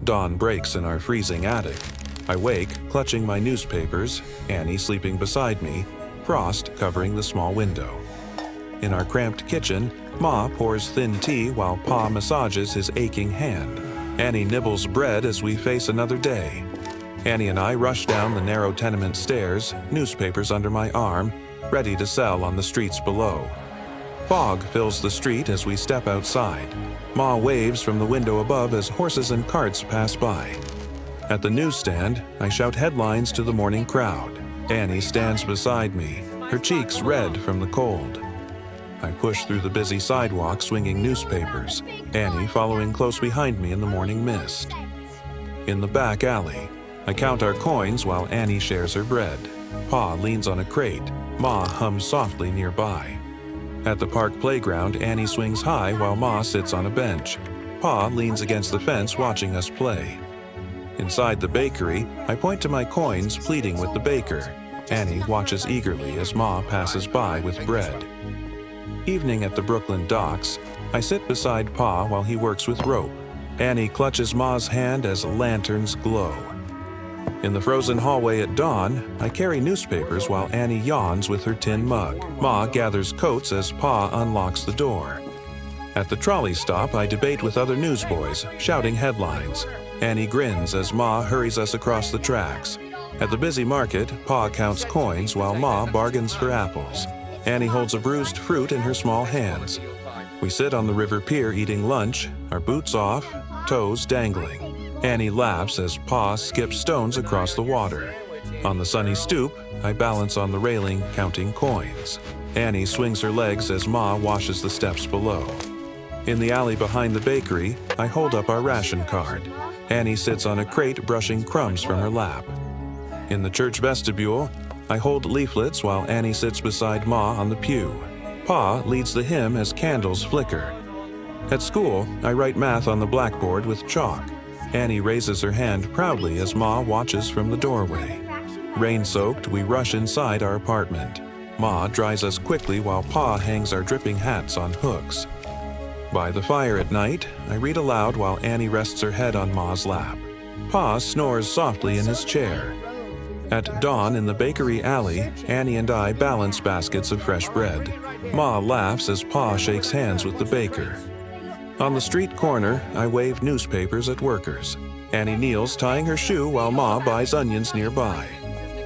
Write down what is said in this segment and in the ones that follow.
Dawn breaks in our freezing attic. I wake, clutching my newspapers, Annie sleeping beside me, frost covering the small window. In our cramped kitchen, Ma pours thin tea while Pa massages his aching hand. Annie nibbles bread as we face another day. Annie and I rush down the narrow tenement stairs, newspapers under my arm, ready to sell on the streets below. Fog fills the street as we step outside. Ma waves from the window above as horses and carts pass by. At the newsstand, I shout headlines to the morning crowd. Annie stands beside me, her cheeks red from the cold. I push through the busy sidewalk swinging newspapers, Annie following close behind me in the morning mist. In the back alley, I count our coins while Annie shares her bread. Pa leans on a crate, Ma hums softly nearby. At the park playground, Annie swings high while Ma sits on a bench. Pa leans against the fence watching us play. Inside the bakery, I point to my coins, pleading with the baker. Annie watches eagerly as Ma passes by with bread. Evening at the Brooklyn docks, I sit beside Pa while he works with rope. Annie clutches Ma's hand as lanterns glow. In the frozen hallway at dawn, I carry newspapers while Annie yawns with her tin mug. Ma gathers coats as Pa unlocks the door. At the trolley stop, I debate with other newsboys, shouting headlines. Annie grins as Ma hurries us across the tracks. At the busy market, Pa counts coins while Ma bargains for apples. Annie holds a bruised fruit in her small hands. We sit on the river pier eating lunch, our boots off, toes dangling. Annie laughs as Pa skips stones across the water. On the sunny stoop, I balance on the railing counting coins. Annie swings her legs as Ma washes the steps below. In the alley behind the bakery, I hold up our ration card. Annie sits on a crate brushing crumbs from her lap. In the church vestibule, I hold leaflets while Annie sits beside Ma on the pew. Pa leads the hymn as candles flicker. At school, I write math on the blackboard with chalk. Annie raises her hand proudly as Ma watches from the doorway. Rain-soaked, we rush inside our apartment. Ma dries us quickly while Pa hangs our dripping hats on hooks. By the fire at night, I read aloud while Annie rests her head on Ma's lap. Pa snores softly in his chair. At dawn in the bakery alley, Annie and I balance baskets of fresh bread. Ma laughs as Pa shakes hands with the baker. On the street corner, I wave newspapers at workers. Annie kneels tying her shoe while Ma buys onions nearby.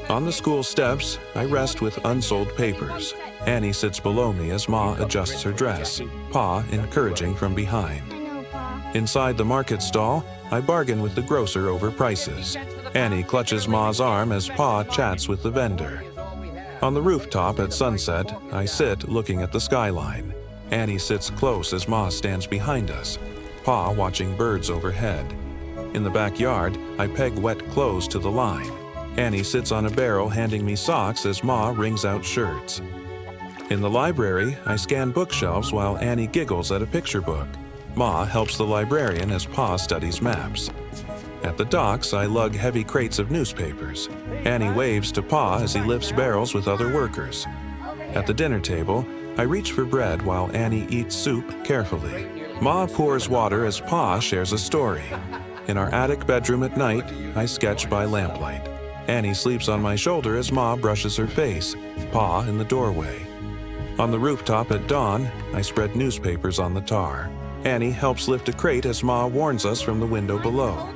On the school steps, I rest with unsold papers. Annie sits below me as Ma adjusts her dress, Pa encouraging from behind. Inside the market stall, I bargain with the grocer over prices. Annie clutches Ma's arm as Pa chats with the vendor. On the rooftop at sunset, I sit looking at the skyline. Annie sits close as Ma stands behind us, Pa watching birds overhead. In the backyard, I peg wet clothes to the line. Annie sits on a barrel handing me socks as Ma wrings out shirts. In the library, I scan bookshelves while Annie giggles at a picture book. Ma helps the librarian as Pa studies maps. At the docks, I lug heavy crates of newspapers. Annie waves to Pa as he lifts barrels with other workers. At the dinner table, I reach for bread while Annie eats soup carefully. Ma pours water as Pa shares a story. In our attic bedroom at night, I sketch by lamplight. Annie sleeps on my shoulder as Ma brushes her face, Pa in the doorway. On the rooftop at dawn, I spread newspapers on the tar. Annie helps lift a crate as Ma warns us from the window below.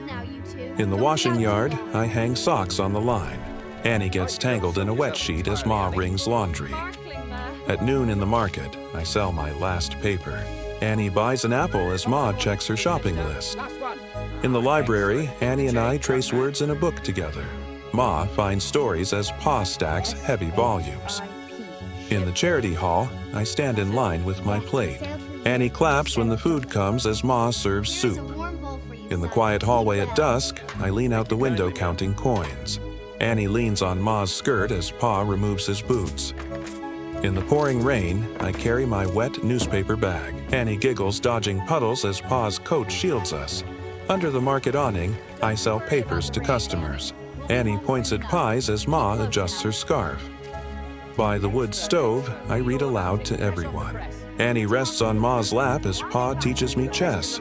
In the washing yard, I hang socks on the line. Annie gets tangled in a wet sheet as Ma wrings laundry. At noon in the market, I sell my last paper. Annie buys an apple as Ma checks her shopping list. In the library, Annie and I trace words in a book together. Ma finds stories as Pa stacks heavy volumes. In the charity hall, I stand in line with my plate. Annie claps when the food comes as Ma serves soup. In the quiet hallway at dusk, I lean out the window counting coins. Annie leans on Ma's skirt as Pa removes his boots. In the pouring rain, I carry my wet newspaper bag. Annie giggles, dodging puddles as Pa's coat shields us. Under the market awning, I sell papers to customers. Annie points at pies as Ma adjusts her scarf. By the wood stove, I read aloud to everyone. Annie rests on Ma's lap as Pa teaches me chess.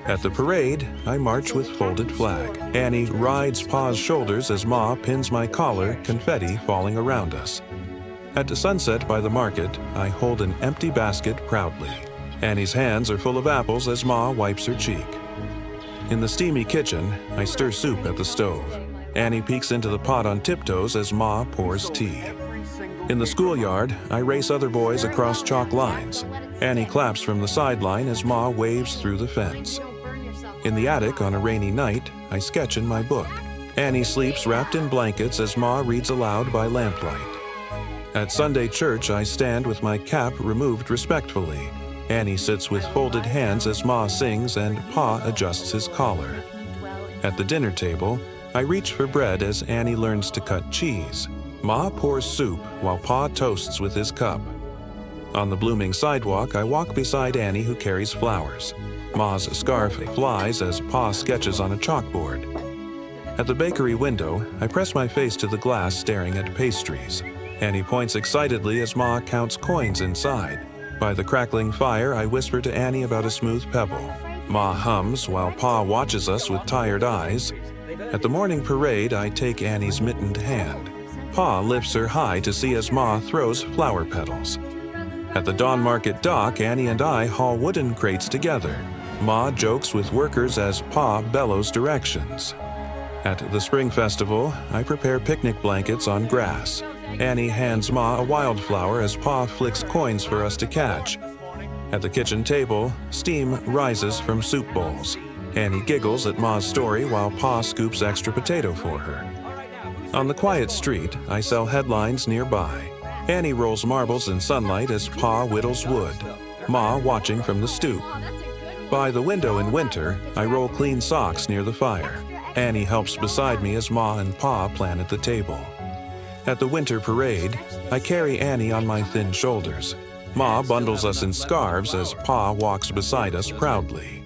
At the parade, I march with folded flag. Annie rides Pa's shoulders as Ma pins my collar, confetti falling around us. At sunset by the market, I hold an empty basket proudly. Annie's hands are full of apples as Ma wipes her cheek. In the steamy kitchen, I stir soup at the stove. Annie peeks into the pot on tiptoes as Ma pours tea. In the schoolyard, I race other boys across chalk lines. Annie claps from the sideline as Ma waves through the fence. In the attic on a rainy night, I sketch in my book. Annie sleeps wrapped in blankets as Ma reads aloud by lamplight. At Sunday church, I stand with my cap removed respectfully. Annie sits with folded hands as Ma sings and Pa adjusts his collar. At the dinner table, I reach for bread as Annie learns to cut cheese. Ma pours soup while Pa toasts with his cup. On the blooming sidewalk, I walk beside Annie who carries flowers. Ma's scarf flies as Pa sketches on a chalkboard. At the bakery window, I press my face to the glass staring at pastries. Annie points excitedly as Ma counts coins inside. By the crackling fire, I whisper to Annie about a smooth pebble. Ma hums while Pa watches us with tired eyes. At the morning parade, I take Annie's mittened hand. Pa lifts her high to see as Ma throws flower petals. At the Dawn Market dock, Annie and I haul wooden crates together. Ma jokes with workers as Pa bellows directions. At the Spring Festival, I prepare picnic blankets on grass. Annie hands Ma a wildflower as Pa flicks coins for us to catch. At the kitchen table, steam rises from soup bowls. Annie giggles at Ma's story while Pa scoops extra potato for her. On the quiet street, I sell headlines nearby. Annie rolls marbles in sunlight as Pa whittles wood, Ma watching from the stoop. By the window in winter, I roll clean socks near the fire. Annie helps beside me as Ma and Pa plan at the table. At the winter parade, I carry Annie on my thin shoulders. Ma bundles us in scarves as Pa walks beside us proudly.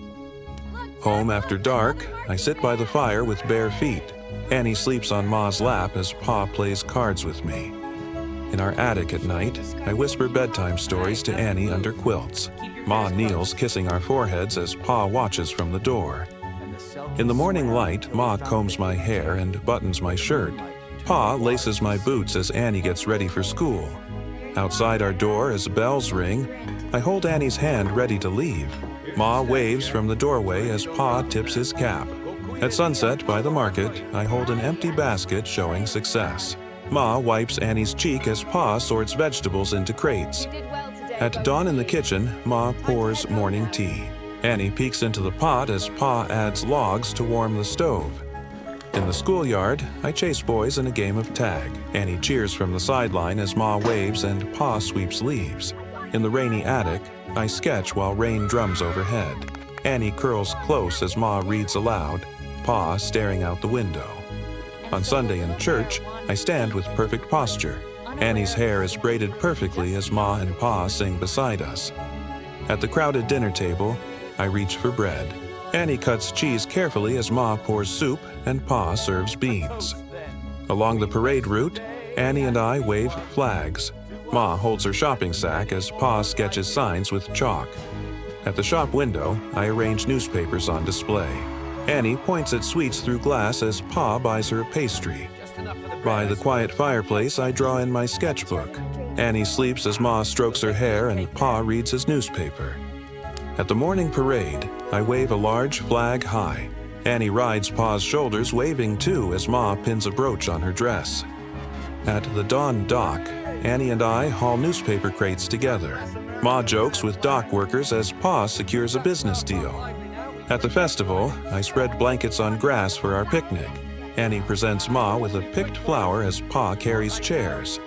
Home after dark, I sit by the fire with bare feet. Annie sleeps on Ma's lap as Pa plays cards with me. In our attic at night, I whisper bedtime stories to Annie under quilts. Ma kneels kissing our foreheads as Pa watches from the door. In the morning light, Ma combs my hair and buttons my shirt. Pa laces my boots as Annie gets ready for school. Outside our door as bells ring, I hold Annie's hand ready to leave. Ma waves from the doorway as Pa tips his cap. At sunset by the market, I hold an empty basket showing success. Ma wipes Annie's cheek as Pa sorts vegetables into crates. At dawn in the kitchen, Ma pours morning tea. Annie peeks into the pot as Pa adds logs to warm the stove. In the schoolyard, I chase boys in a game of tag. Annie cheers from the sideline as Ma waves and Pa sweeps leaves. In the rainy attic, I sketch while rain drums overhead. Annie curls close as Ma reads aloud, Pa staring out the window. On Sunday in church, I stand with perfect posture. Annie's hair is braided perfectly as Ma and Pa sing beside us. At the crowded dinner table, I reach for bread. Annie cuts cheese carefully as Ma pours soup and Pa serves beans. Along the parade route, Annie and I wave flags. Ma holds her shopping sack as Pa sketches signs with chalk. At the shop window, I arrange newspapers on display. Annie points at sweets through glass as Pa buys her a pastry. By the quiet fireplace, I draw in my sketchbook. Annie sleeps as Ma strokes her hair and Pa reads his newspaper. At the morning parade, I wave a large flag high. Annie rides Pa's shoulders, waving too as Ma pins a brooch on her dress. At the dawn dock, Annie and I haul newspaper crates together. Ma jokes with dock workers as Pa secures a business deal. At the festival, I spread blankets on grass for our picnic. Annie presents Ma with a picked flower as Pa carries chairs.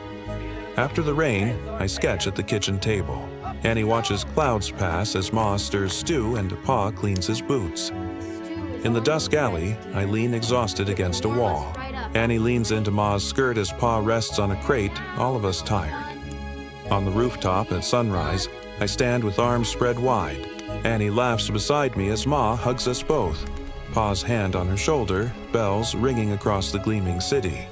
After the rain, I sketch at the kitchen table. Annie watches clouds pass as Ma stirs stew and Pa cleans his boots. In the dusk alley, I lean exhausted against a wall. Annie leans into Ma's skirt as Pa rests on a crate, all of us tired. On the rooftop at sunrise, I stand with arms spread wide. Annie laughs beside me as Ma hugs us both. Pa's hand on her shoulder, bells ringing across the gleaming city.